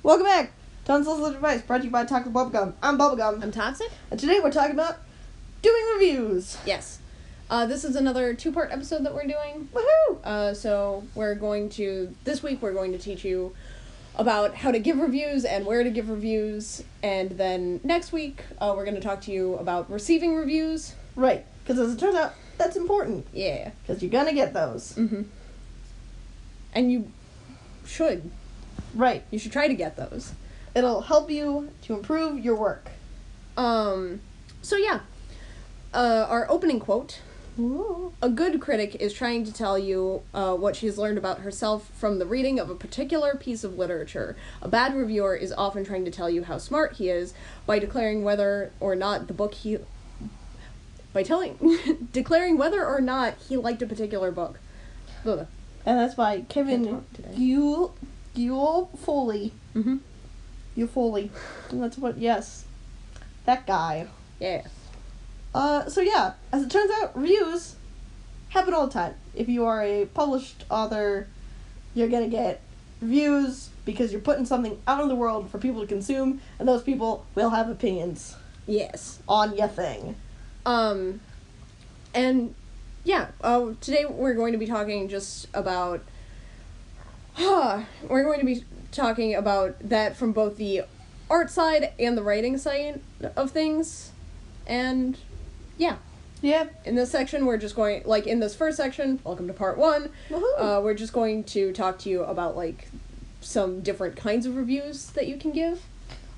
Welcome back to Unsolicited Advice, brought to you by Toxic Bubblegum. I'm Bubblegum. I'm Toxic. And today we're talking about doing reviews. Yes. This is another 2-part episode that we're doing. Woohoo! So this week we're going to teach you about how to give reviews and where to give reviews. And then next week, we're going to talk to you about receiving reviews. Right, because as it turns out, that's important. Yeah. Because you're going to get those. Mm-hmm. And you should. Right. You should try to get those. It'll help you to improve your work. So yeah. Our opening quote. Ooh. A good critic is trying to tell you what she has learned about herself from the reading of a particular piece of literature. A bad reviewer is often trying to tell you how smart he is by declaring whether or not declaring whether or not he liked a particular book. Ugh. And that's by Kevin Yule Foley. Mm-hmm. Yule Foley. And that's what, yes. That guy. Yeah. So yeah, as it turns out, reviews happen all the time. If you are a published author, you're gonna get reviews because you're putting something out in the world for people to consume, and those people will have opinions. Yes. On your thing. And yeah, today we're going to be talking just about that from both the art side and the writing side of things. And yeah. Yeah. In this section, we're just going, in this first section, welcome to part 1, Woohoo. we're just going to talk to you about, some different kinds of reviews that you can give.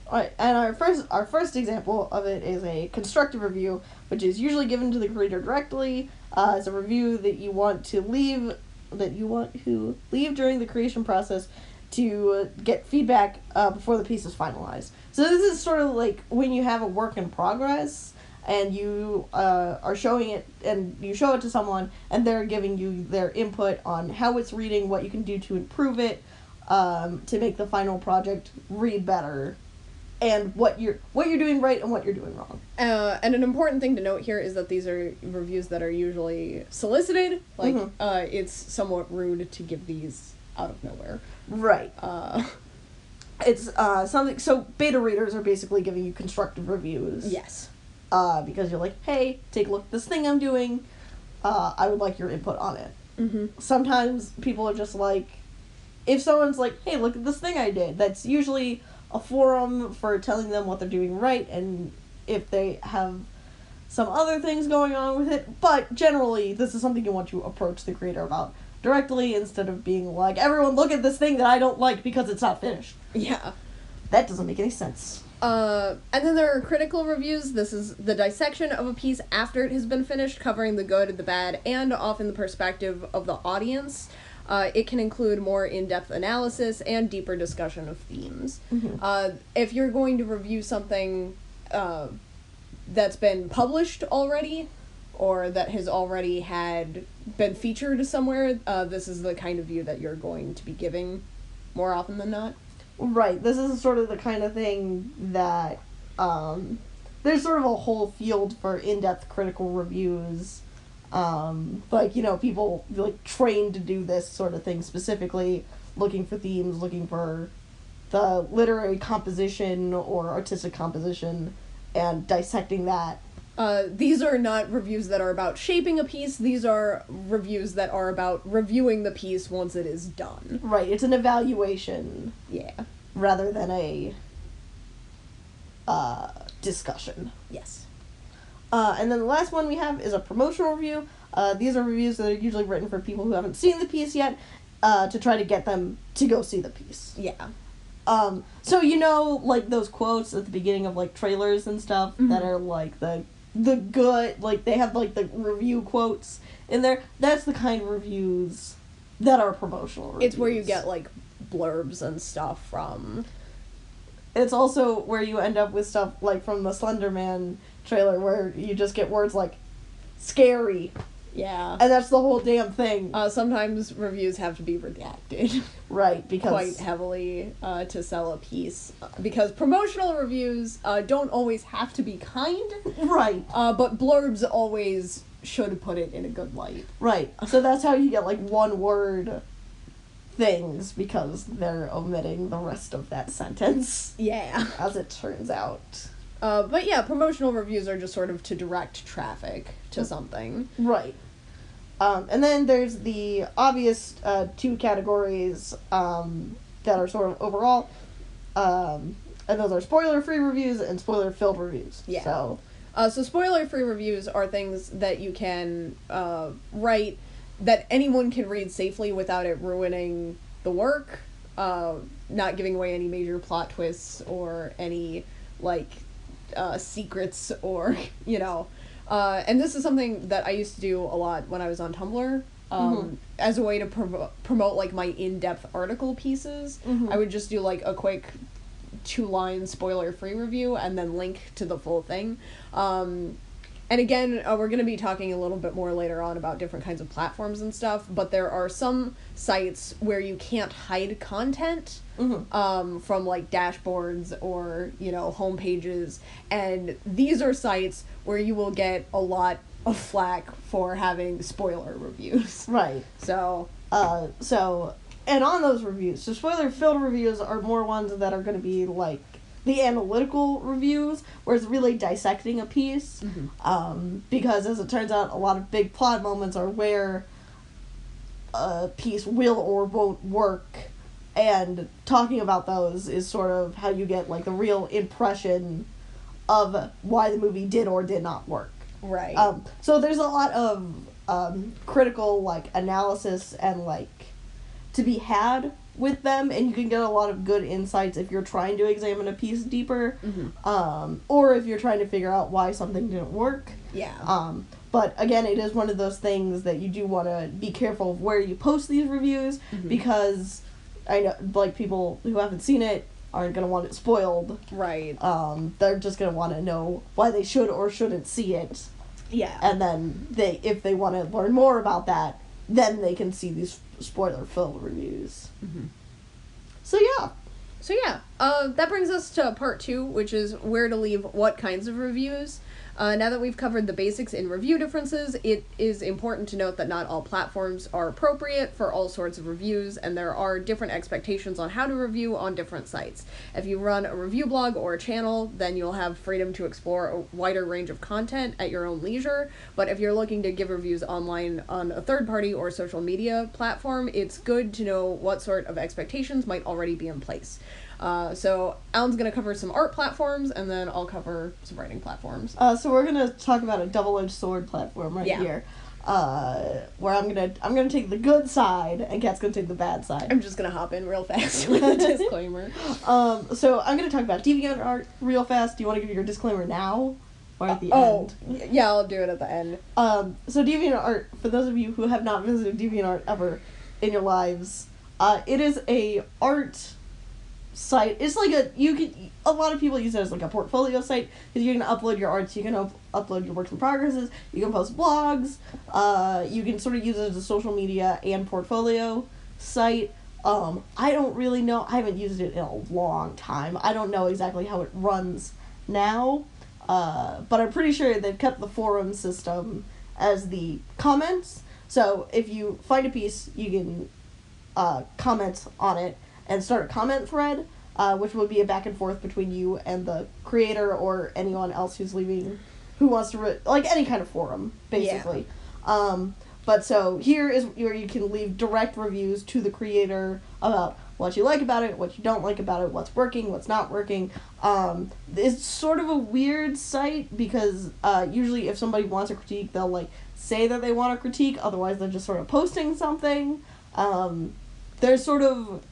Alright, and our first example of it is a constructive review, which is usually given to the reader directly. It's a review that you want to leave during the creation process to get feedback before the piece is finalized. So this is sort of like when you have a work in progress and you are showing it, and you show it to someone, and they're giving you their input on how it's reading, what you can do to improve it, to make the final project read better, and what you're doing right and what you're doing wrong. And an important thing to note here is that these are reviews that are usually solicited. It's somewhat rude to give these out of nowhere. Right. It's something. So beta readers are basically giving you constructive reviews. Yes. Because you're like, hey, take a look at this thing I'm doing. I would like your input on it. Mm-hmm. Sometimes people are just like, if someone's like, hey, look at this thing I did, that's usually a forum for telling them what they're doing right, and if they have some other things going on with it. But generally, this is something you want to approach the creator about directly, instead of being like, everyone look at this thing that I don't like because it's not finished. Yeah. That doesn't make any sense. And then there are critical reviews. This is the dissection of a piece after it has been finished, covering the good, the bad, and often the perspective of the audience. It can include more in-depth analysis and deeper discussion of themes. Mm-hmm. If you're going to review something that's been published already, or that has already been featured somewhere, this is the kind of view that you're going to be giving more often than not. Right, this is sort of the kind of thing that, there's sort of a whole field for in-depth critical reviews, people, trained to do this sort of thing, specifically looking for themes, looking for the literary composition or artistic composition, and dissecting that. These are not reviews that are about shaping a piece, these are reviews that are about reviewing the piece once it is done. Right, it's an evaluation. Yeah. Rather than a discussion. Yes. And then the last one we have is a promotional review. These are reviews that are usually written for people who haven't seen the piece yet, to try to get them to go see the piece. Yeah. So those quotes at the beginning of, trailers and stuff, mm-hmm. that are, the good, they have, the review quotes in there. That's the kind of reviews that are promotional reviews. It's where you get, blurbs and stuff from. It's also where you end up with stuff, from the Slender Man trailer, where you just get words like, scary. Yeah. And that's the whole damn thing. Sometimes reviews have to be redacted. Right, because... quite heavily, to sell a piece. Because promotional reviews, don't always have to be kind. Right. But blurbs always should put it in a good light. Right. So that's how you get, one word things because they're omitting the rest of that sentence. Yeah. As it turns out. But yeah, promotional reviews are just sort of to direct traffic to something. Right. And then there's the obvious two categories that are sort of overall. And those are spoiler-free reviews and spoiler-filled reviews. Yeah. So spoiler-free reviews are things that you can write that anyone can read safely without it ruining the work, not giving away any major plot twists or any, like, secrets or, you know. And this is something that I used to do a lot when I was on Tumblr. As a way to promote, like, my in-depth article pieces. I would just do, like, a quick 2-line spoiler-free review and then link to the full thing. And again, we're going to be talking a little bit more later on about different kinds of platforms and stuff, but there are some sites where you can't hide content from, like, dashboards or, you know, home pages, and these are sites where you will get a lot of flack for having spoiler reviews. Right. So, and on those reviews, so spoiler-filled reviews are more ones that are going to be, like, the analytical reviews, where it's really dissecting a piece, because as it turns out, a lot of big plot moments are where a piece will or won't work, and talking about those is sort of how you get, like, the real impression of why the movie did or did not work. right. So there's a lot of critical, like, analysis and, like, to be had with them, and you can get a lot of good insights if you're trying to examine a piece deeper, or if you're trying to figure out why something didn't work. Yeah. But again, it is one of those things that you do want to be careful of where you post these reviews, because I know, like, people who haven't seen it aren't going to want it spoiled. Right. They're just going to want to know why they should or shouldn't see it. Yeah. And then if they want to learn more about that, then they can see these spoiler-filled reviews. So yeah. That brings us to part 2, which is where to leave what kinds of reviews. Now that we've covered the basics in review differences, it is important to note that not all platforms are appropriate for all sorts of reviews, and there are different expectations on how to review on different sites. If you run a review blog or a channel, then you'll have freedom to explore a wider range of content at your own leisure, but if you're looking to give reviews online on a third-party or social media platform, it's good to know what sort of expectations might already be in place. So Alan's going to cover some art platforms, and then I'll cover some writing platforms. So we're going to talk about a double-edged sword platform here, where I'm gonna take the good side, and Kat's going to take the bad side. I'm just going to hop in real fast with a disclaimer. So I'm going to talk about DeviantArt real fast. Do you want to give your disclaimer now, or at the end? Yeah, I'll do it at the end. So DeviantArt, for those of you who have not visited DeviantArt ever in your lives, it is a art site. It's like a lot of people use it as like a portfolio site, because you can upload your arts, you can upload your works in progresses, you can post blogs, you can sort of use it as a social media and portfolio site. I don't really know, I haven't used it in a long time. I don't know exactly how it runs now, but I'm pretty sure they've kept the forum system as the comments. So if you find a piece, you can comment on it and start a comment thread, which would be a back and forth between you and the creator or anyone else who wants to, like any kind of forum, basically. Yeah. But so here is where you can leave direct reviews to the creator about what you like about it, what you don't like about it, what's working, what's not working. It's sort of a weird site, because usually if somebody wants a critique, they'll like say that they want a critique, otherwise they're just sort of posting something. There's sort of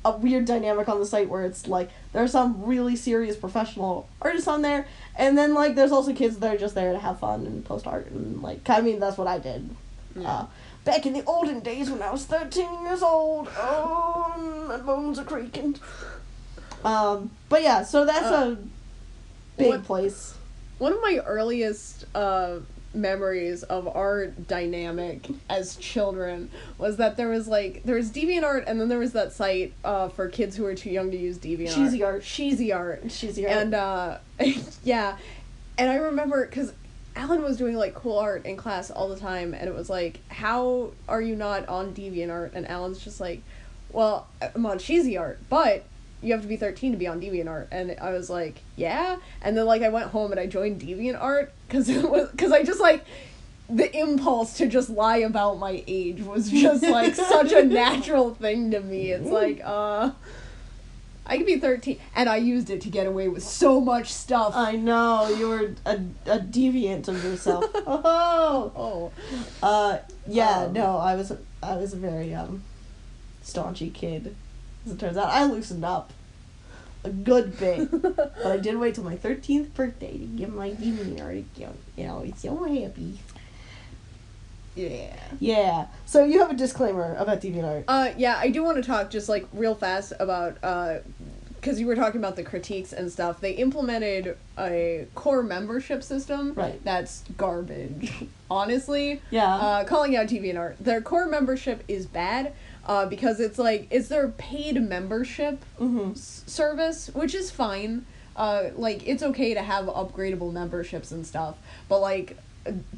a weird dynamic on the site where it's like there are some really serious professional artists on there, and then like there's also kids that are just there to have fun and post art, and like, I mean, that's what I did back in the olden days when I was 13 years old. Oh, my bones are creaking. But yeah, so that's a big place. One of my earliest memories of our dynamic as children was that there was DeviantArt, and then there was that site for kids who were too young to use DeviantArt. Cheesy art. And yeah, and I remember because Alan was doing like cool art in class all the time, and it was like, how are you not on DeviantArt? And Alan's just like, well, I'm on cheesy art, but you have to be 13 to be on DeviantArt. And I was like, yeah. And then, like, I went home and I joined DeviantArt because I just, like, the impulse to just lie about my age was just, like, such a natural thing to me. It's like, I could be 13, and I used it to get away with so much stuff. I know, you were a deviant of yourself. No, I was a very staunchy kid. As it turns out, I loosened up a good bit, but I did wait till my 13th birthday to get my DeviantArt account. You know, it's so happy. Yeah. Yeah. So you have a disclaimer about DeviantArt. Yeah, I do want to talk just, like, real fast about, because you were talking about the critiques and stuff. They implemented a core membership system. Right. That's garbage. Honestly. Yeah. Calling out DeviantArt. Their core membership is bad, because it's, like, it's their paid membership service, which is fine. Like, it's okay to have upgradable memberships and stuff, but, like,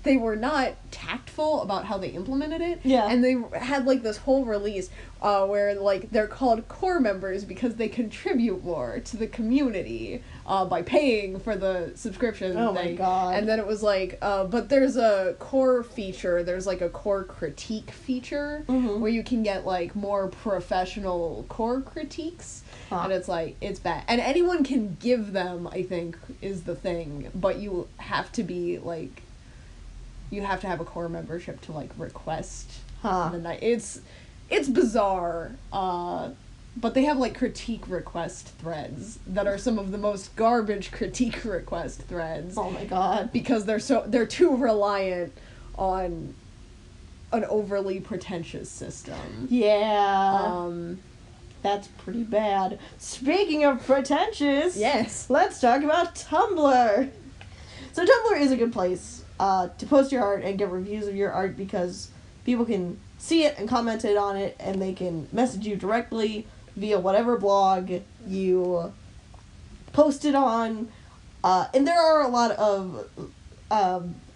they were not tactful about how they implemented it. Yeah. And they had, like, this whole release where, like, they're called core members because they contribute more to the community by paying for the subscription Oh thing. my god. And then it was like, but there's a core feature, there's, like, a core critique feature where you can get, like, more professional core critiques. And it's like, it's bad. And anyone can give them, I think, is the thing. But you have to be, like, you have to have a core membership to, like, request the night. It's bizarre, but they have, like, critique request threads that are some of the most garbage critique request threads. Oh my god. Because they're too reliant on an overly pretentious system. Yeah. That's pretty bad. Speaking of pretentious, Yes. let's talk about Tumblr. So Tumblr is a good place to post your art and get reviews of your art because people can see it and comment it on it, and they can message you directly via whatever blog you post it on. And there are a lot of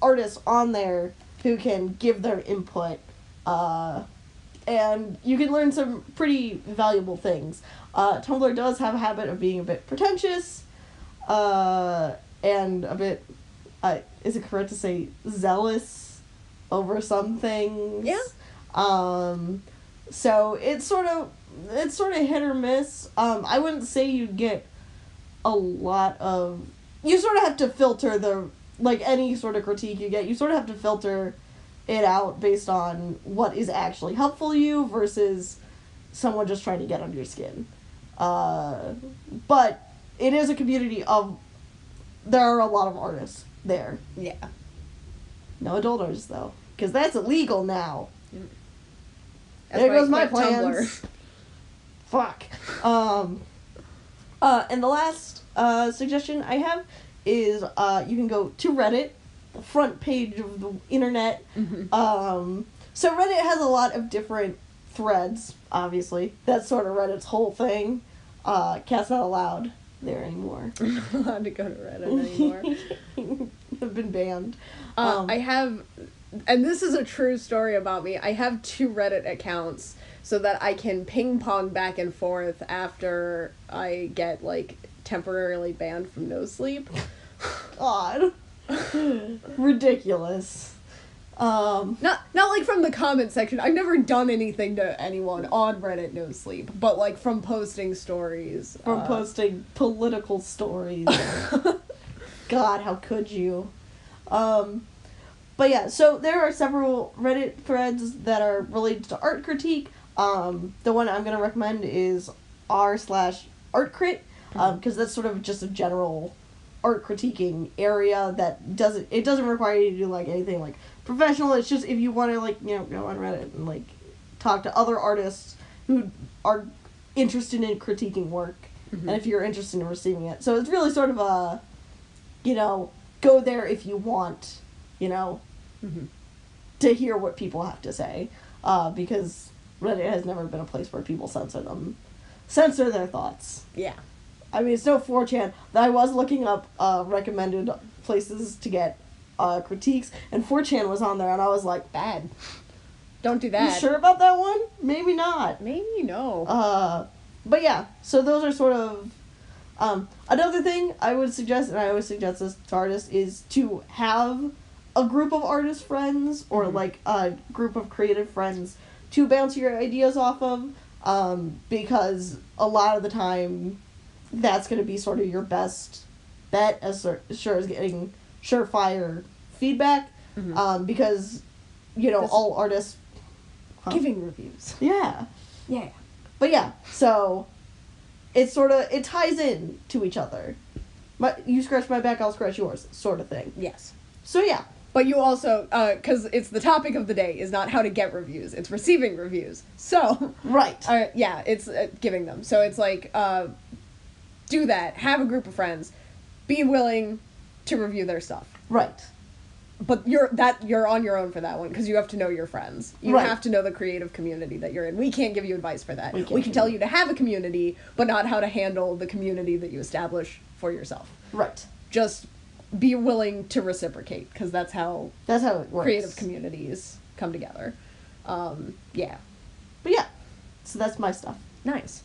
artists on there who can give their input, and you can learn some pretty valuable things. Tumblr does have a habit of being a bit pretentious, and a bit, is it correct to say zealous over some things? Yeah. So it's sort of hit or miss. I wouldn't say you get a lot of, you sort of have to filter like any sort of critique you get, you sort of have to filter it out based on what is actually helpful to you versus someone just trying to get under your skin. But it is a community of, there are a lot of artists there. Yeah. No adult artists, though, because that's illegal now. That's there why I goes my quit plans. Fuck. And the last suggestion I have is you can go to Reddit, the front page of the internet. So Reddit has a lot of different threads, obviously. That's sort of Reddit's whole thing. Cat's not allowed there anymore. I'm not allowed to go to Reddit anymore. I've been banned. I have, and this is a true story about me, I have 2 Reddit accounts so that I can ping pong back and forth after I get, like, temporarily banned from No Sleep. God. Ridiculous. Not like from the comment section. I've never done anything to anyone on Reddit No Sleep, but, like, from posting stories. From posting political stories. God, how could you? But yeah, so there are several Reddit threads that are related to art critique. The one I'm gonna recommend is r/artcrit, because that's sort of just a general art critiquing area that doesn't require you to do, like, anything, like, professional. It's just if you want to, like, you know, go on Reddit and, like, talk to other artists who are interested in critiquing work, and if you're interested in receiving it. So it's really sort of a, you know, go there if you want, you know, to hear what people have to say, because Reddit has never been a place where people censor their thoughts. Yeah. I mean, it's no 4chan. I was looking up recommended places to get critiques, and 4chan was on there, and I was like, Bad. Don't do that. You sure about that one? Maybe not. Maybe no. But yeah, so those are sort of, another thing I would suggest, and I always suggest this to artists, is to have a group of artist friends, or like a group of creative friends to bounce your ideas off of, because a lot of the time, that's going to be sort of your best bet as sure as getting surefire feedback, because, you know, all artists... Giving reviews. Yeah. Yeah. But yeah, so it ties in to each other. You scratch my back, I'll scratch yours, sort of thing. Yes. So yeah. But you also, because it's the topic of the day is not how to get reviews, it's receiving reviews. So. Right. Yeah, it's giving them. So it's like, do that, have a group of friends, be willing to review their stuff. Right. But you're on your own for that one, because you have to know your friends. You have to know the creative community that you're in. We can't give you advice for that. We can tell you to have a community, but not how to handle the community that you establish for yourself. Right. Just be willing to reciprocate, because that's how it works. Creative communities come together. Yeah. But yeah, so that's my stuff. Nice.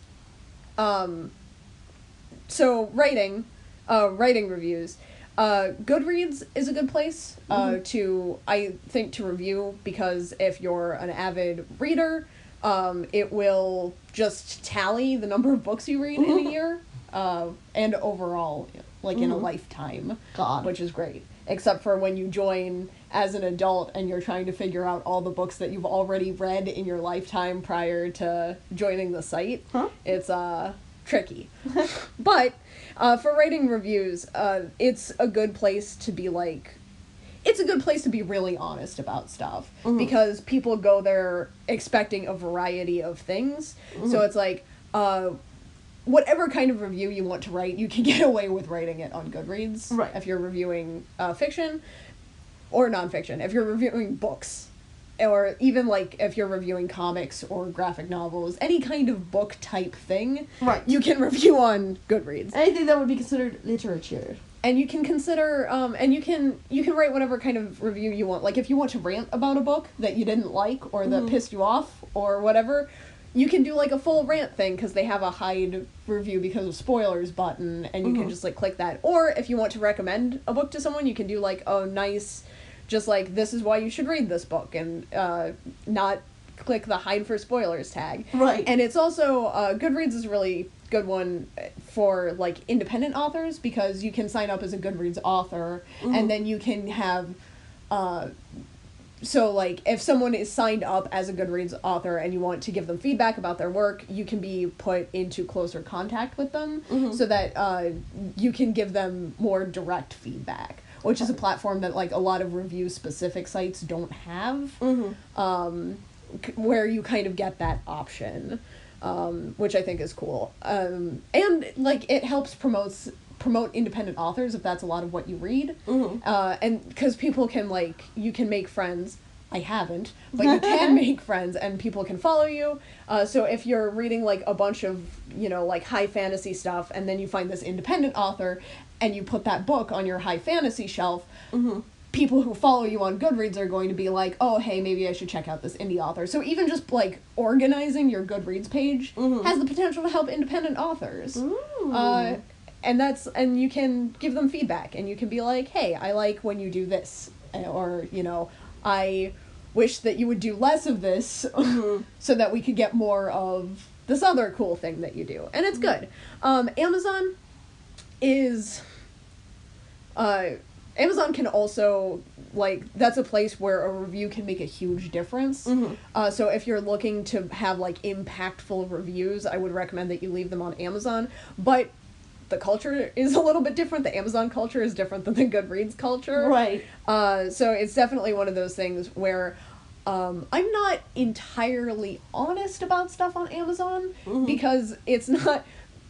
So writing reviews. Goodreads is a good place to review, because if you're an avid reader, it will just tally the number of books you read in a year, and overall, like in a lifetime, which is great. Except for when you join as an adult and you're trying to figure out all the books that you've already read in your lifetime prior to joining the site. It's tricky. But for writing reviews, it's a good place to be really honest about stuff, because people go there expecting a variety of things. So it's like, whatever kind of review you want to write, you can get away with writing it on Goodreads. Right. If you're reviewing fiction or nonfiction, if you're reviewing books, or even like if you're reviewing comics or graphic novels, any kind of book type thing, right, you can review on Goodreads. Anything that would be considered literature. And you can consider, and you can write whatever kind of review you want. Like if you want to rant about a book that you didn't like or that pissed you off or whatever, you can do like a full rant thing, because they have a hide review because of spoilers button, and you can just like click that. Or if you want to recommend a book to someone, you can do like a nice, just like, this is why you should read this book, and not click the hide for spoilers tag. Right. And it's also, Goodreads is a really good one for like independent authors, because you can sign up as a Goodreads author, and then you can have, so like if someone is signed up as a Goodreads author and you want to give them feedback about their work, you can be put into closer contact with them, so that you can give them more direct feedback, which is a platform that like a lot of review specific sites don't have, where you kind of get that option, which I think is cool. And like it helps promote independent authors if that's a lot of what you read, and because people can you can make friends. I haven't, but you can make friends and people can follow you. So if you're reading like a bunch of like high fantasy stuff, and then you find this independent author and you put that book on your high fantasy shelf, people who follow you on Goodreads are going to be like, oh hey, maybe I should check out this indie author. So even just like organizing your Goodreads page has the potential to help independent authors. And you can give them feedback, and you can be like, hey, I like when you do this, or I wish that you would do less of this, so that we could get more of this other cool thing that you do. And it's good. Amazon can also, like, that's a place where a review can make a huge difference. So if you're looking to have like impactful reviews, I would recommend that you leave them on Amazon. But the culture is a little bit different. The Amazon culture is different than the Goodreads culture. Right. So it's definitely one of those things where I'm not entirely honest about stuff on Amazon, because it's not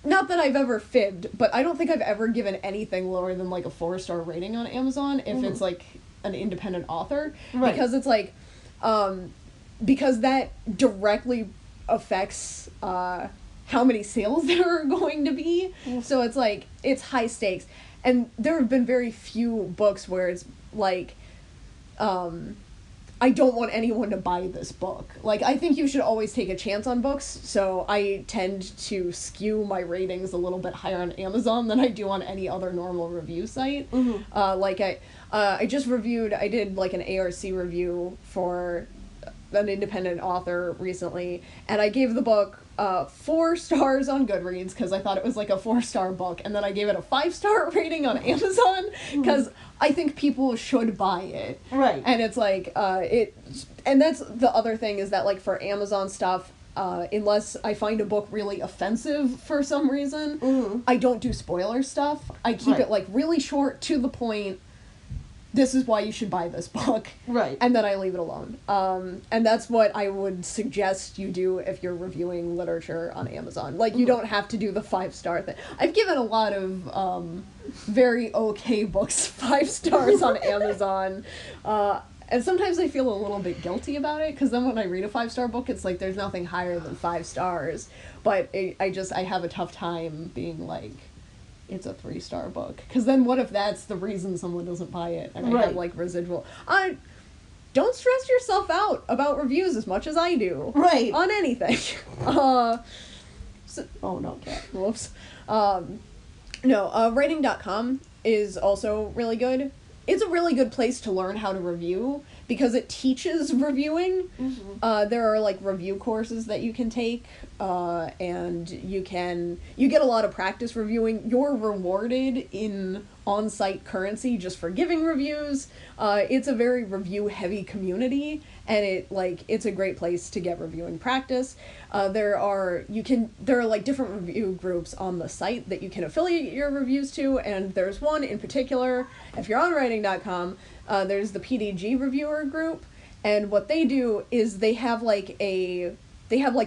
that I've ever fibbed, but I don't think I've ever given anything lower than like a 4-star rating on Amazon if it's like an independent author. Right. Because it's like, because that directly affects how many sales there are going to be. So it's like, it's high stakes. And there have been very few books where it's like, I don't want anyone to buy this book. Like, I think you should always take a chance on books, so I tend to skew my ratings a little bit higher on Amazon than I do on any other normal review site. I just reviewed, I did like an ARC review for an independent author recently, and I gave the book 4 stars on Goodreads because I thought it was like a 4-star book, and then I gave it a 5-star rating on Amazon because I think people should buy it. Right. And it's like and that's the other thing is that like for Amazon stuff, unless I find a book really offensive for some reason, I don't do spoiler stuff. I keep it like really short, to the point. This is why you should buy this book. Right. And then I leave it alone. And that's what I would suggest you do if you're reviewing literature on Amazon. Like, you don't have to do the 5-star thing. I've given a lot of very okay books 5 stars on Amazon. And sometimes I feel a little bit guilty about it, because then when I read a 5-star book, it's like there's nothing higher than 5 stars. But I have a tough time being like, it's a 3-star book, because then what if that's the reason someone doesn't buy it, and I have like residual. Don't stress yourself out about reviews as much as I do, right, on anything. Oh no, cat. Whoops. Writing.com is also really good. It's a really good place to learn how to review, because it teaches reviewing. There are like review courses that you can take, and you get a lot of practice reviewing. You're rewarded in on-site currency just for giving reviews. It's a very review heavy community, and it's a great place to get reviewing practice. There are like different review groups on the site that you can affiliate your reviews to, and there's one in particular. If you're on writing.com, there's the PDG reviewer group, and what they do is they have like a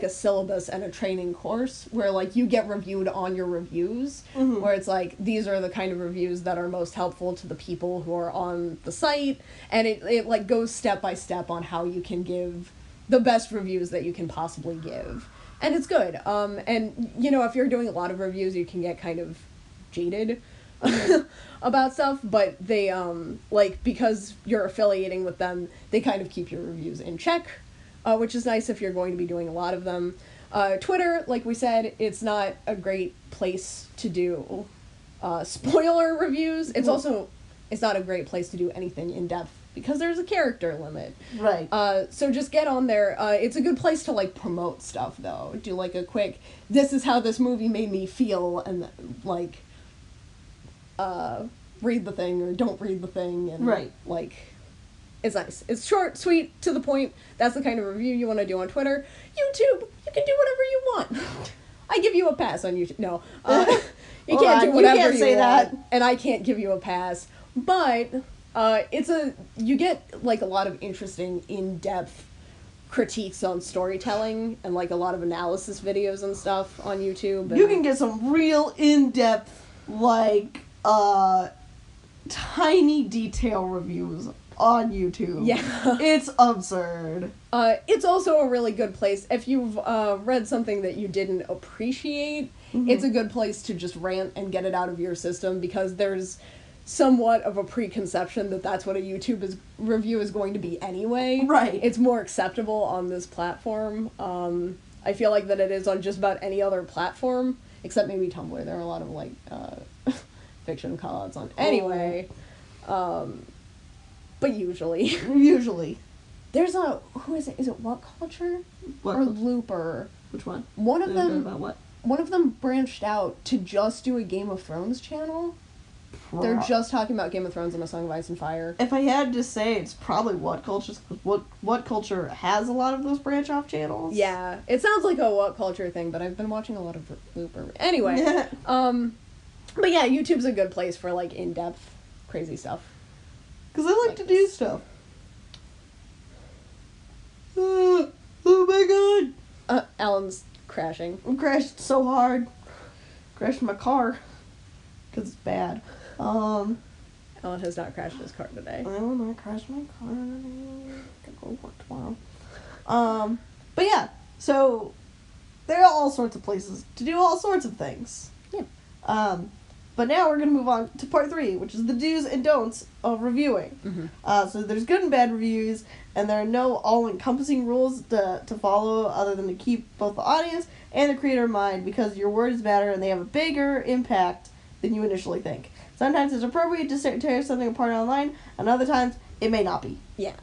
syllabus and a training course where like you get reviewed on your reviews, where it's like, these are the kind of reviews that are most helpful to the people who are on the site, and it like goes step by step on how you can give the best reviews that you can possibly give. And it's good. And if you're doing a lot of reviews, you can get kind of jaded about stuff, but they because you're affiliating with them, they kind of keep your reviews in check, which is nice if you're going to be doing a lot of them. Twitter, like we said, it's not a great place to do spoiler reviews. It's not a great place to do anything in depth, because there's a character limit. Right. So just get on there. It's a good place to like promote stuff, though. Do like a quick, this is how this movie made me feel, and like read the thing or don't read the thing, and like, it's nice. It's short, sweet, to the point. That's the kind of review you want to do on Twitter. YouTube, you can do whatever you want. I give you a pass on YouTube. No, you can't do whatever you want, and I can't give you a pass. But you get like a lot of interesting in-depth critiques on storytelling, and like a lot of analysis videos and stuff on YouTube. And you can get some real in-depth, like tiny detail reviews on YouTube. Yeah. It's absurd. It's also a really good place if you've read something that you didn't appreciate. It's a good place to just rant and get it out of your system, because there's somewhat of a preconception that that's what a YouTube review is going to be anyway. Right. It's more acceptable on this platform. I feel like that it is on just about any other platform, except maybe Tumblr. There are a lot of like fiction call-outs on. Anyway, but usually there's who is it? Is it What Culture? What or Culture? Looper? Which one? One of them. About what? One of them branched out to just do a Game of Thrones channel. They're just talking about Game of Thrones and A Song of Ice and Fire. If I had to say, it's probably What Culture. What Culture has a lot of those branch off channels. Yeah, it sounds like a What Culture thing, but I've been watching a lot of Looper. Anyway, but yeah, YouTube's a good place for like in-depth, crazy stuff. Because I like to do stuff. Oh my god! Alan's crashing. I crashed so hard. Crashed my car. Because it's bad. Alan has not crashed his car today. I will not crash my car. Gotta go to work tomorrow. But yeah, so there are all sorts of places to do all sorts of things. Yeah. But now we're going to move on to part 3, which is the do's and don'ts of reviewing. Mm-hmm. So there's good and bad reviews, and there are no all-encompassing rules to follow other than to keep both the audience and the creator in mind, because your words matter and they have a bigger impact than you initially think. Sometimes it's appropriate to tear something apart online, and other times it may not be. Yeah.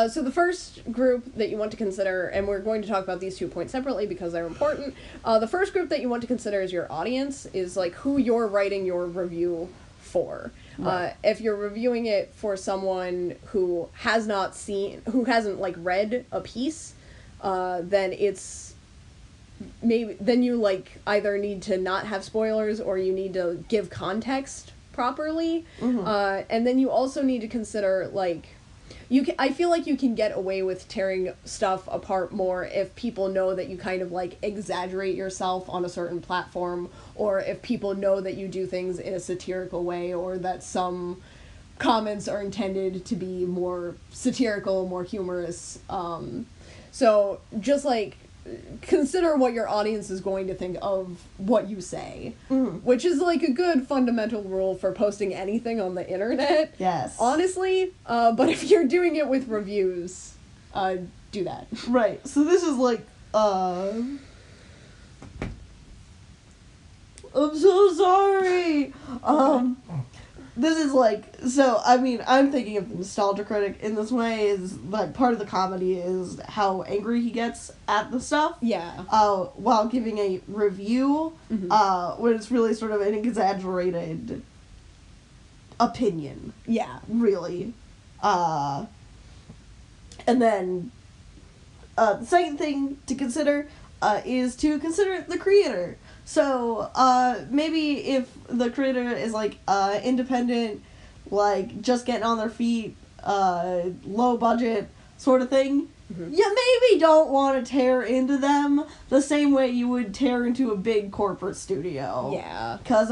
So the first group that you want to consider, and we're going to talk about these 2 points separately because they're important. The first group that you want to consider is your audience, is like who you're writing your review for. Right. If you're reviewing it for someone who hasn't like read a piece, then then you like either need to not have spoilers or you need to give context properly. Mm-hmm. And then you also need to consider like, I feel like you can get away with tearing stuff apart more if people know that you kind of like exaggerate yourself on a certain platform, or if people know that you do things in a satirical way, or that some comments are intended to be more satirical, more humorous. So just like consider what your audience is going to think of what you say, which is like a good fundamental rule for posting anything on the internet. Yes. Honestly, but if you're doing it with reviews, do that. Right. So this is like, I'm so sorry. This is like, so, I mean, I'm thinking of the nostalgia critic in this way, is like part of the comedy is how angry he gets at the stuff. Yeah. While giving a review, when it's really sort of an exaggerated opinion. Yeah. Really. And then, the second thing to consider, is to consider the creator. So, maybe if the creator is, like, independent, like, just getting on their feet, low budget sort of thing, you maybe don't want to tear into them the same way you would tear into a big corporate studio. Yeah. 'Cause,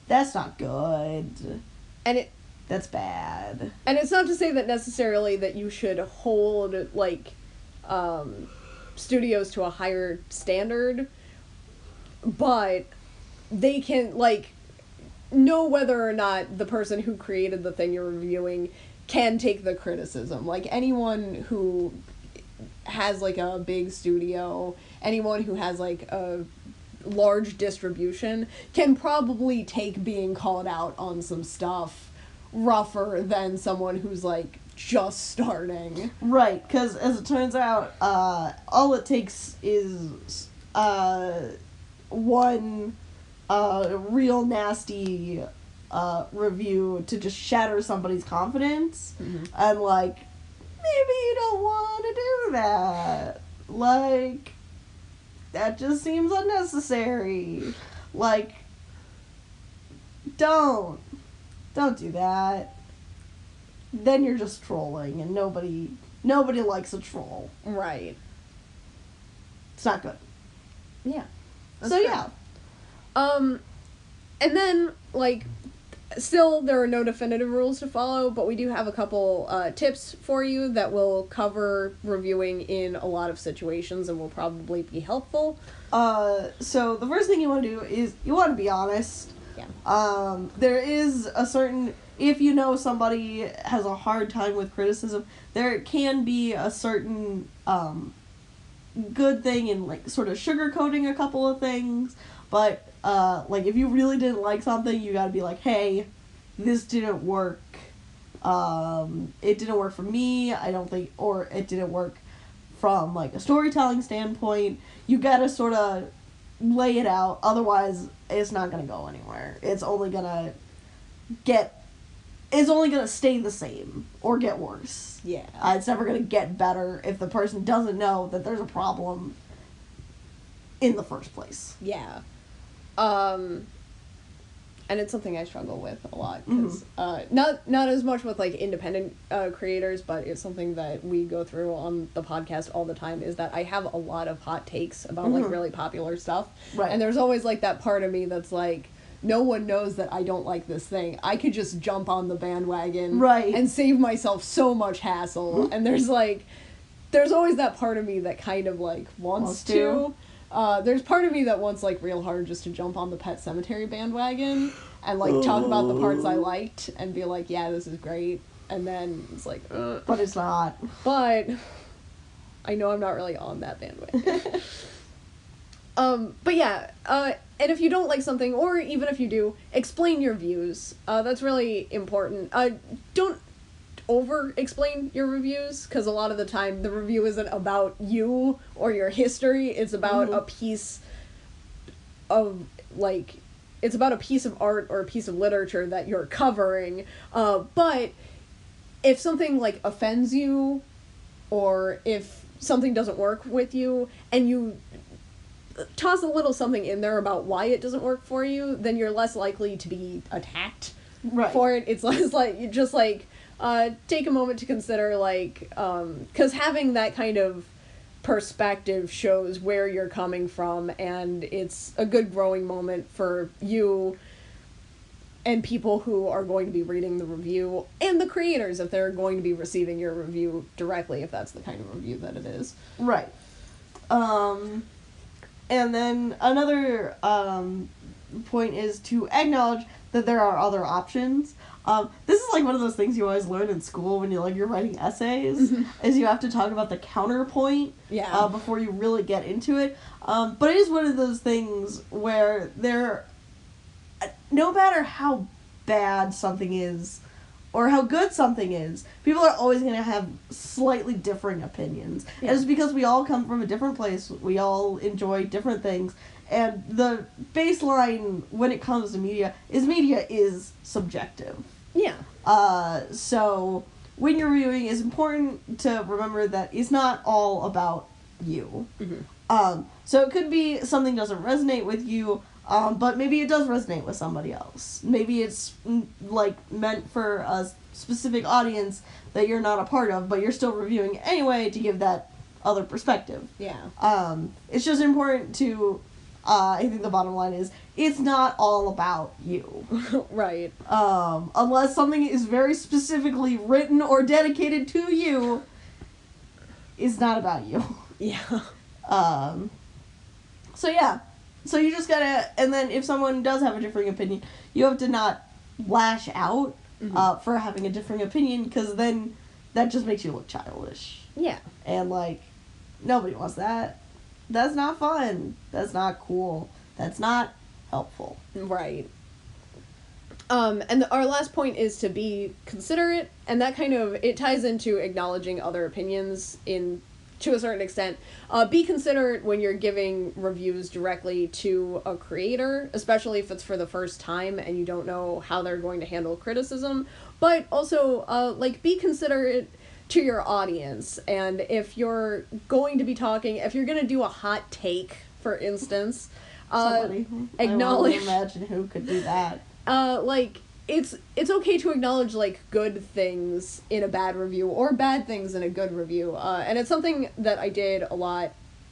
that's not good. And That's bad. And it's not to say that necessarily that you should hold, like, studios to a higher standard, but they can, like, know whether or not the person who created the thing you're reviewing can take the criticism. Like, anyone who has, like, a big studio, anyone who has, like, a large distribution can probably take being called out on some stuff rougher than someone who's, like, just starting. Right, because as it turns out, all it takes is one real nasty review to just shatter somebody's confidence, and, like, maybe you don't want to do that. Like, that just seems unnecessary. Like, don't do that. Then you're just trolling, and nobody likes a troll. Right. It's not good. Yeah. So true. yeah. And then, like, still there are no definitive rules to follow, but we do have a couple tips for you that will cover reviewing in a lot of situations and will probably be helpful. So the first thing you want to do is you want to be honest. Yeah. There is a certain, if you know somebody has a hard time with criticism, there can be a certain good thing in, like, sort of sugarcoating a couple of things, but like, if you really didn't like something, you gotta be like, hey, this didn't work. It didn't work for me, I don't think, or it didn't work from, like, a storytelling standpoint. You gotta sort of lay it out, otherwise it's not gonna go anywhere. It's only gonna stay the same or get worse. Yeah. It's never gonna get better if the person doesn't know that there's a problem in the first place. Yeah. And it's something I struggle with a lot, because not as much with, like, independent creators, but it's something that we go through on the podcast all the time, is that I have a lot of hot takes about like really popular stuff, Right. and there's always, like, that part of me that's like, no one knows that I don't like this thing. I could just jump on the bandwagon, Right. and save myself so much hassle. And there's always that part of me that kind of, like, wants to. There's part of me that wants, like, real hard just to jump on the Pet Sematary bandwagon and, like, talk about the parts I liked and be like, yeah, this is great. And then it's like, But it's not. But I know I'm not really on that bandwagon. But yeah, and if you don't like something, or even if you do, explain your views. That's really important. Don't over-explain your reviews, because a lot of the time the review isn't about you or your history, it's about a piece of, like, it's about a piece of art or a piece of literature that you're covering, but if something, like, offends you, or if something doesn't work with you, and you toss a little something in there about why it doesn't work for you, then you're less likely to be attacked for it. It's less like, you just, like, take a moment to consider, like, because having that kind of perspective shows where you're coming from, and it's a good growing moment for you and people who are going to be reading the review, and the creators, if they're going to be receiving your review directly, if that's the kind of review that it is. Right. And then another point is to acknowledge that there are other options. This is like one of those things you always learn in school when you're writing essays, is you have to talk about the counterpoint before you really get into it. But it is one of those things where no matter how bad something is, or how good something is, people are always going to have slightly differing opinions. Yeah. And it's because we all come from a different place, we all enjoy different things, and the baseline when it comes to media is subjective. Yeah. So when you're reviewing, it's important to remember that it's not all about you. So it could be something doesn't resonate with you, but maybe it does resonate with somebody else. Maybe it's, like, meant for a specific audience that you're not a part of, but you're still reviewing anyway to give that other perspective. Yeah. It's just important to, I think the bottom line is, it's not all about you. Right. Unless something is very specifically written or dedicated to you, it's not about you. Yeah. So yeah. So you just gotta, and then if someone does have a differing opinion, you have to not lash out for having a differing opinion, because then that just makes you look childish. Yeah. And, like, nobody wants that. That's not fun. That's not cool. That's not helpful. Right. And our last point is to be considerate, and that kind of, it ties into acknowledging other opinions to a certain extent. Be considerate when you're giving reviews directly to a creator, especially if it's for the first time and you don't know how they're going to handle criticism. But also, be considerate to your audience. And if you're going to be talking, if you're going to do a hot take, for instance, acknowledge. I can't imagine who could do that. It's okay to acknowledge, like, good things in a bad review, or bad things in a good review, and it's something that I did a lot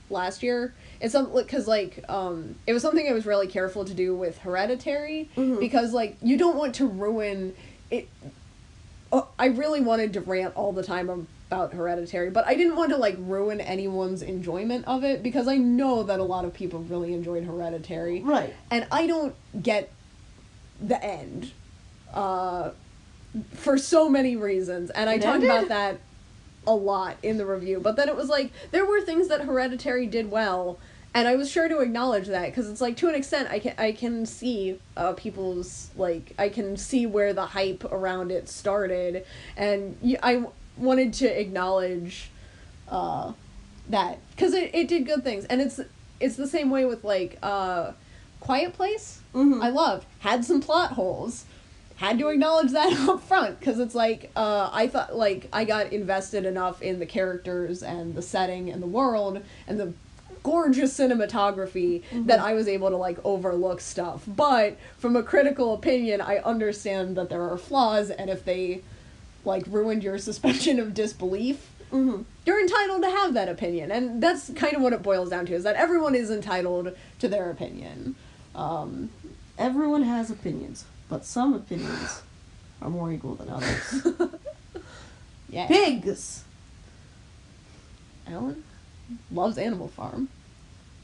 last year. It's because, like, it was something I was really careful to do with Hereditary, because, like, you don't want to ruin it. I really wanted to rant all the time about Hereditary, but I didn't want to, like, ruin anyone's enjoyment of it, because I know that a lot of people really enjoyed Hereditary. Right. And I don't get the end. For so many reasons, and I talked about that a lot in the review, but then it was like, there were things that Hereditary did well, and I was sure to acknowledge that, because it's like, to an extent, I can see people's, like, I can see where the hype around it started, and I wanted to acknowledge that, because it did good things, and it's the same way with, like, Quiet Place. I loved, had some plot holes. Had to acknowledge that up front, because it's like, I thought, like, I got invested enough in the characters and the setting and the world and the gorgeous cinematography that I was able to, like, overlook stuff. But from a critical opinion, I understand that there are flaws, and if they, like, ruined your suspension of disbelief, you're entitled to have that opinion. And that's kind of what it boils down to, is that everyone is entitled to their opinion. Everyone has opinions. But some opinions are more equal than others. Yeah. Pigs! Alan loves Animal Farm.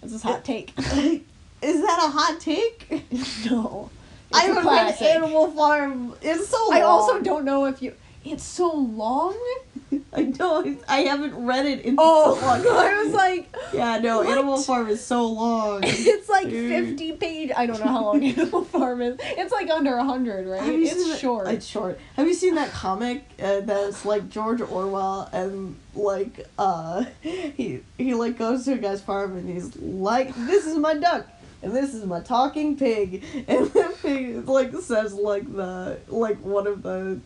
This is hot take. Is that a hot take? No. I haven't read Animal Farm. It's so long. I also don't know if you... It's so long? I know. I haven't read it in so long. I was like... Yeah, no, what? Animal Farm is so long. It's like 50 pages. I don't know how long Animal Farm is. It's like under 100, right? It's short. It's short. Have you seen that comic that's like George Orwell and like he like goes to a guy's farm and he's like, this is my duck and this is my talking pig, and the pig like says like one of the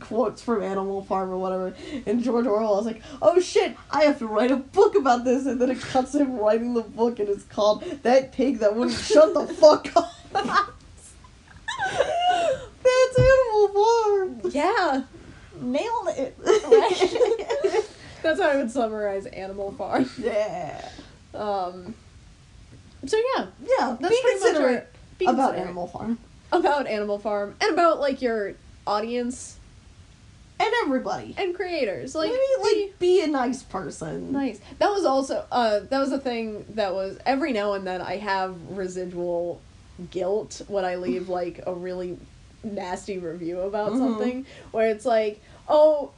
quotes from Animal Farm or whatever, and George Orwell is like, oh shit, I have to write a book about this, and then it cuts him writing the book and it's called That Pig That Wouldn't Shut the Fuck Up. That's Animal Farm. Yeah. Nailed it. Right? That's how I would summarize Animal Farm. Yeah. So yeah. Yeah, That's be pretty considerate much about Animal Farm. About Animal Farm. And about, like, your audience. And everybody. And creators. Like, maybe, be a nice person. Nice. That was also, that was a thing that was, every now and then I have residual guilt when I leave, like, a really nasty review about something, where it's like, oh,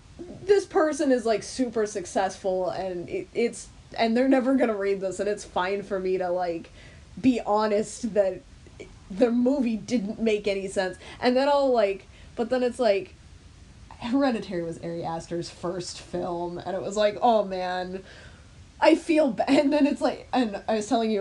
this person is, like, super successful, and and they're never gonna read this, and it's fine for me to, like, be honest that the movie didn't make any sense. And then I'll, like, but then it's like, Hereditary was Ari Aster's first film, and it was like, oh man, I feel bad. And then it's like, and I was telling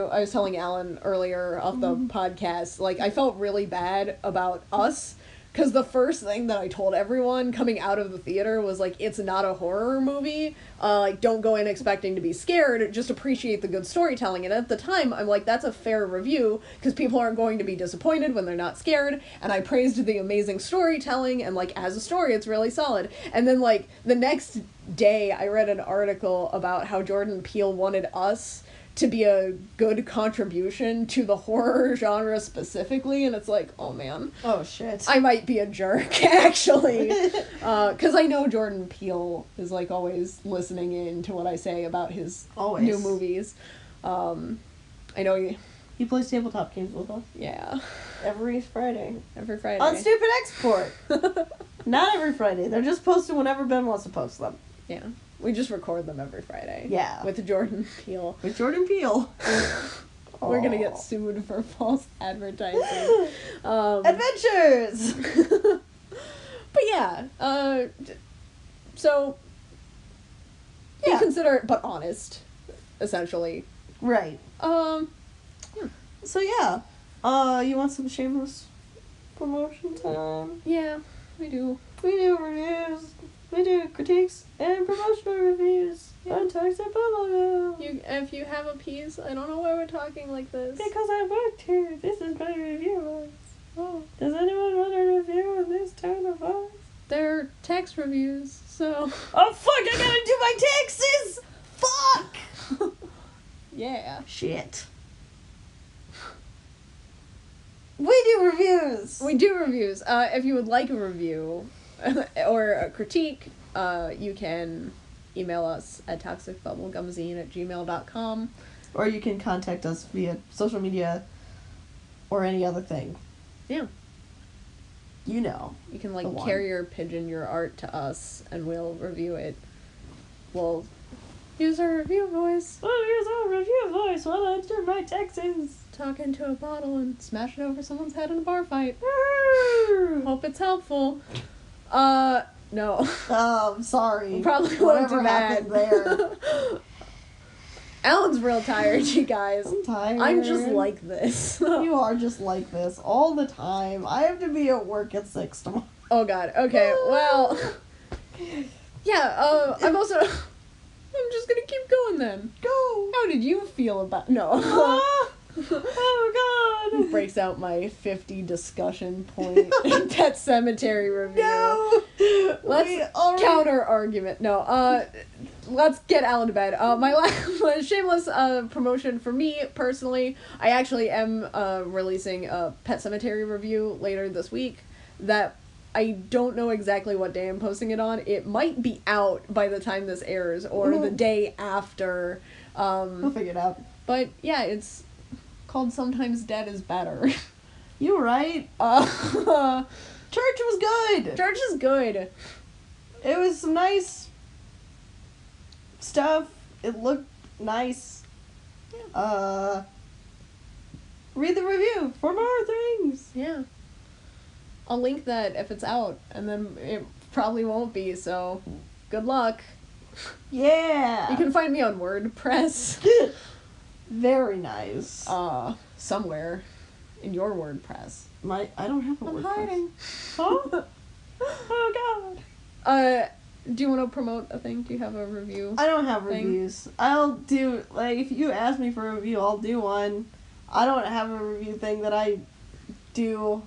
Alan earlier off the podcast, like, I felt really bad about Us, because the first thing that I told everyone coming out of the theater was, like, it's not a horror movie, like, don't go in expecting to be scared, just appreciate the good storytelling. And at the time, I'm like, that's a fair review, because people aren't going to be disappointed when they're not scared, and I praised the amazing storytelling, and, like, as a story, it's really solid. And then, like, the next day, I read an article about how Jordan Peele wanted Us to be a good contribution to the horror genre specifically, and it's like, oh man. Oh shit. I might be a jerk, actually. Because I know Jordan Peele is, like, always listening in to what I say about his new movies. I know he plays tabletop games with us. Yeah. Every Friday. On Stupid Export. Not every Friday. They're just posted whenever Ben wants to post them. Yeah. We just record them every Friday. Yeah. With Jordan Peele. We're gonna get sued for false advertising. Adventures! But yeah, so, be considerate but honest, essentially. Right. So yeah, you want some shameless promotion time? Yeah, we do. We do reviews. We do critiques and promotional reviews on Toxic Bubblegum. If you have a piece, I don't know why we're talking like this. Because I worked here. This is my review voice. Oh, does anyone want a review in this tone of voice? They're text reviews, so... Oh fuck, I gotta do my taxes! Fuck! Yeah. Shit. We do reviews! We do reviews. If you would like a review... or a critique, you can email us at toxicbubblegumzine@gmail.com. Or you can contact us via social media or any other thing. Yeah. You know. You can, like, carrier pigeon your art to us, and we'll review it. We'll use our review voice. We'll use our review voice while I do my taxes. Talk into a bottle and smash it over someone's head in a bar fight. Hope it's helpful. No. I'm sorry. Probably won't do happened that. there. Alan's real tired, you guys. I'm tired. I'm just like this. You are just like this all the time. I have to be at work at 6 tomorrow. Oh god, okay, well... Yeah, I'm also... I'm just gonna keep going then. Go! How did you feel about... No. Oh god! Breaks out my 50 discussion point Pet Cemetery review. No! Let's counter argument. No, let's get Alan to bed. My shameless promotion for me personally, I actually am releasing a Pet Cemetery review later this week that I don't know exactly what day I'm posting it on. It might be out by the time this airs or the day after. We'll figure it out. But yeah, it's called Sometimes Dead is Better. You right. Church was good. Church is good. It was some nice stuff. It looked nice. Yeah. Read the review for more things. Yeah. I'll link that if it's out, and then it probably won't be, so good luck. Yeah. You can find me on WordPress. Very nice. Somewhere in your WordPress. I don't have a I'm WordPress. hiding. Huh? Oh god. Do you want to promote a thing? Do you have a review? I don't have thing? reviews. I'll do, like, if you ask me for a review, I'll do one. I don't have a review thing that I do.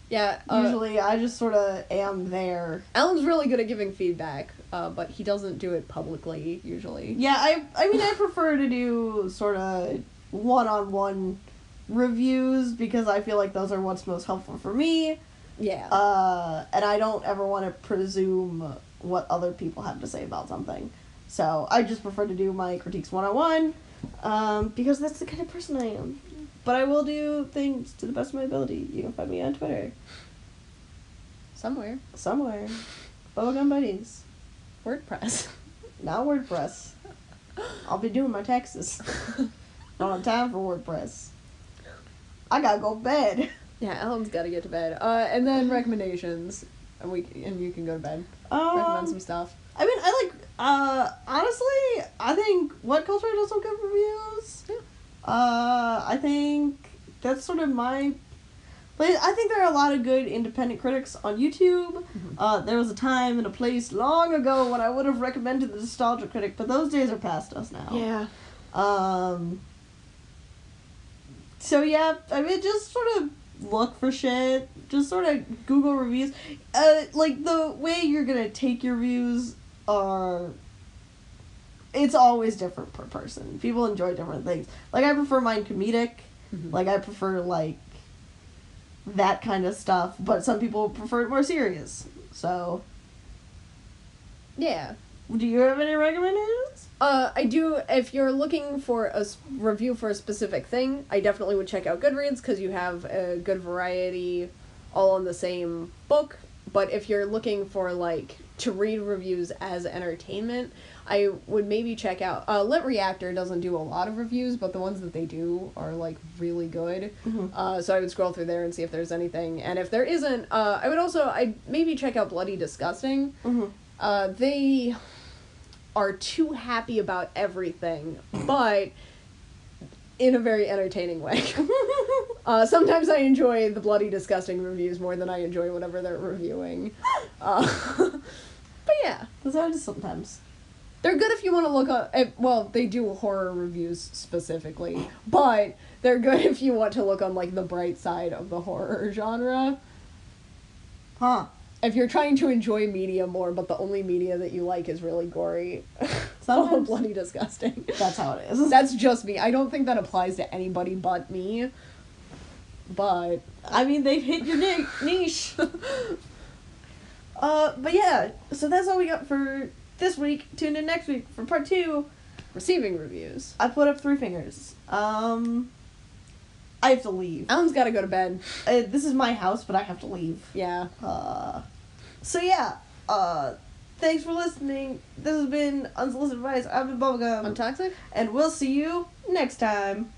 Yeah. Usually, I just sort of am there. Alan's really good at giving feedback, but he doesn't do it publicly, usually. Yeah, I mean, I prefer to do sort of one-on-one reviews because I feel like those are what's most helpful for me. Yeah. And I don't ever want to presume what other people have to say about something. So I just prefer to do my critiques one-on-one, because that's the kind of person I am. But I will do things to the best of my ability. You can find me on Twitter. Somewhere. Bubblegum Buddies. WordPress. Not WordPress. I'll be doing my taxes. Don't have time for WordPress. I gotta go to bed. Yeah, Alan's gotta get to bed. And then recommendations. And you can go to bed. Recommend some stuff. I mean, honestly, I think What Culture does some good reviews. Yeah. I think that's sort of my... But I think there are a lot of good independent critics on YouTube. Mm-hmm. There was a time and a place long ago when I would have recommended the Nostalgia Critic, but those days are past us now. Yeah. So yeah, I mean, just sort of look for shit. Just sort of Google reviews. Like, the way you're gonna take your views are... It's always different per person. People enjoy different things. Like, I prefer mine comedic. Mm-hmm. Like, I prefer, like, that kind of stuff. But some people prefer it more serious. So... Yeah. Do you have any recommendations? I do. If you're looking for a review for a specific thing, I definitely would check out Goodreads, because you have a good variety all in the same book. But if you're looking for, like, to read reviews as entertainment, I would maybe check out... Lit Reactor doesn't do a lot of reviews, but the ones that they do are, like, really good. Mm-hmm. So I would scroll through there and see if there's anything. And if there isn't, I'd maybe check out Bloody Disgusting. Mm-hmm. They are too happy about everything, but in a very entertaining way. Sometimes I enjoy the Bloody Disgusting reviews more than I enjoy whatever they're reviewing. But yeah. That's how it is sometimes. They're good if you want to look at, well, they do horror reviews specifically, but they're good if you want to look on, like, the bright side of the horror genre. Huh. If you're trying to enjoy media more, but the only media that you like is really gory, Sometimes. Bloody Disgusting. That's how it is. That's just me. I don't think that applies to anybody but me. But I mean, they've hit your niche. But yeah, so that's all we got for this week. Tune in next week for part 2. receiving reviews. I put up 3 fingers. I have to leave. Alan's gotta go to bed. This is my house, but I have to leave. Yeah. So yeah, thanks for listening. This has been Unsolicited Advice. I've been Bubblegum. I'm Toxic. And we'll see you next time.